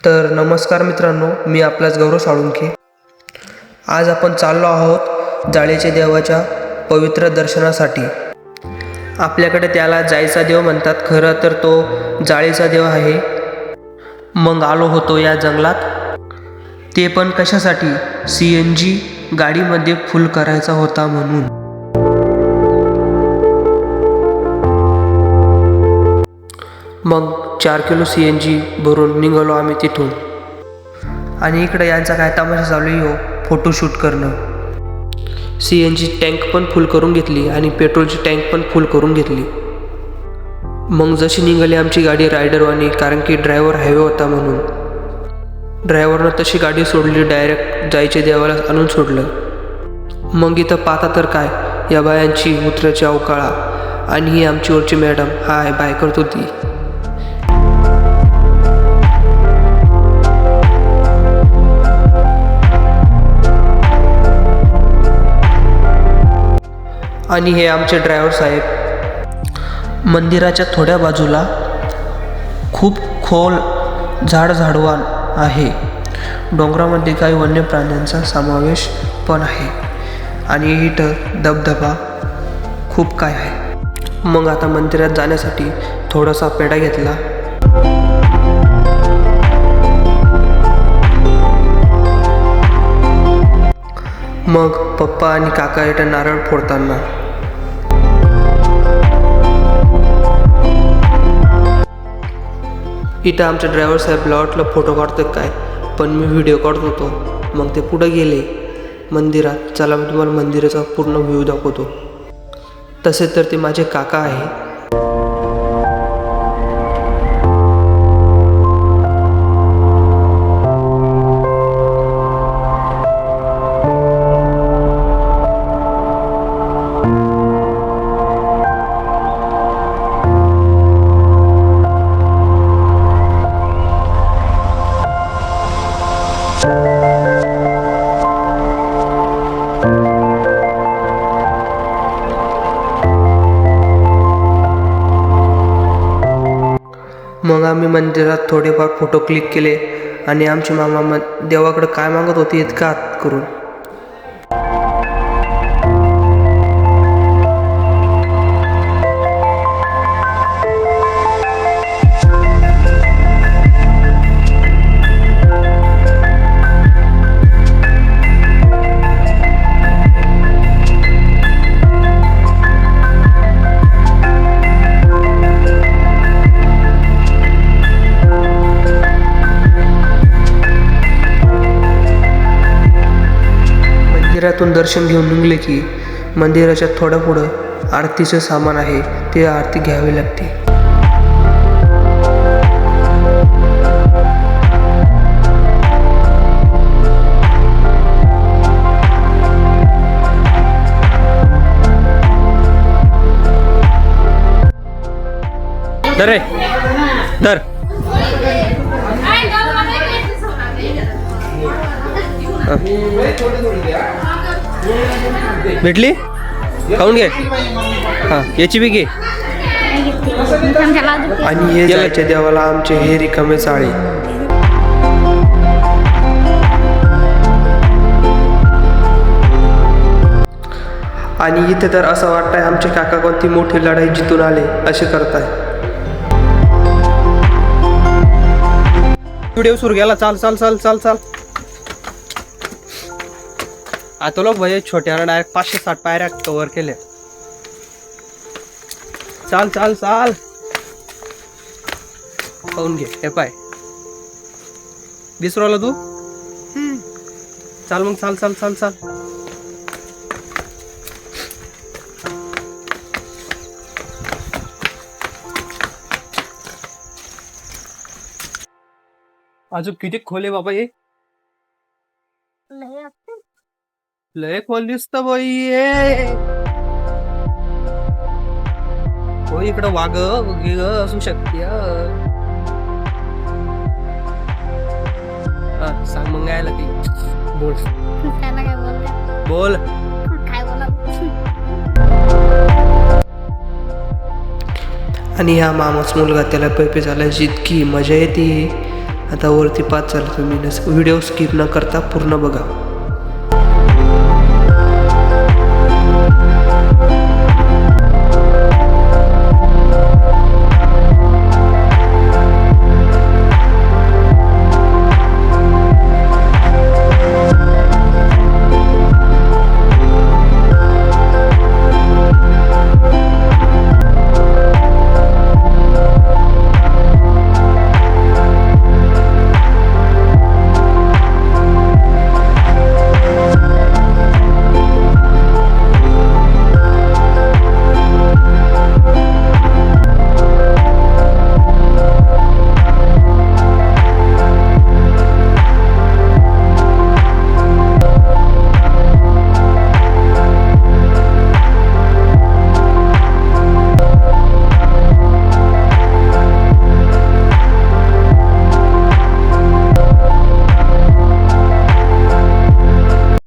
तर नमस्कार मित्रांनो, मी आपलाच गौरव साळुंखे. आज आपण चाललो आहोत जाळीच्या देवाच्या पवित्र दर्शनासाठी. आपल्याकडे त्याला जायचा देव म्हणतात, खरं तर तो जाळीचा देव आहे. मग आलो होतो या जंगलात, ते पण कशासाठी? CNG गाडीमध्ये फुल करायचा होता म्हणून. मग 4 किलो CNG भरून निघालो आम्ही तिथून. आणि इकडे यांचा काय तमाशा चालू आहे हो, फोटोशूट करणं. CNG टँक पण फुल करून घेतली आणि पेट्रोलची टँक पण फुल करून घेतली. मग जशी निघाली आमची गाडी रायडरवानी, कारण की ड्रायव्हर हायवे होता म्हणून. ड्रायव्हरनं तशी गाडी सोडली, डायरेक्ट जायच्या देवाला आणून सोडलं. मग इथं पाहता तर काय, या बायांची उतराची अवकाळा. आणि ही आमची वरची मॅडम हाय बाय करत होती. आणि हे आमचे ड्रायव्हर साहेब. मंदिराच्या थोड्या बाजूला खूप खोल झाडझाडवान आहे. डोंगरामध्ये काही वन्य प्राण्यांचा समावेश पण आहे. आणि इथं धबधबा खूप काय आहे. मग आता मंदिरात जाण्यासाठी थोडासा पेढा घेतला. मग पप्पा आणि काका इथं नारळ फोडताना. इथं आमच्या ड्रायव्हर साहेबला वाटलं फोटो काढतो काय, पण मी व्हिडिओ काढत होतो. मग ते पुढे गेले मंदिरात. चला मी तुम्हाला मंदिराचा पूर्ण व्ह्यू दाखवतो. तसे तर ते माझे काका आहे. मग आम्ही मंदिरात थोडेफार फोटो क्लिक केले. आणि आमचे मामा देवाकडे काय मागत होते इतका हात करून. मंदिरातून दर्शन घेऊन निघले की मंदिराच्या थोड्या पुढं आरतीचं सामान आहे, ते आरती घ्यावी लागते. दर दर भेटली, खाऊन घे. हां, याची बी घे. आणि हे जायच्या देवाला आमचे हे रिकामे चाळे. आणि इथे तर असं वाटतंय आमचे काका कोणती मोठी लढाई जिंकून आले असे करताय. व्हिडिओ सुरू गेला. चाल चाल चाल चाल चाल. आता लोक भाई छोट्याला डायरेक्ट 560 पायऱ्या कव्हर केल्या. चाल चाल चाल. खाऊन घे. हे पाय विसरवला तू. चाल मग, चाल चाल चाल चाल. अजून किती खोले बाबा हे. लय खोल दिसत बाई. हो, इकडं वाघ असू शकते. सांग मग गायला ती. बोल बोल. आणि हा मामाच मुलगा, त्याला पैपे झाला. जितकी मजा येते आता वरती पाच झालं, तुम्ही व्हिडिओ स्किप न करता पूर्ण बघा.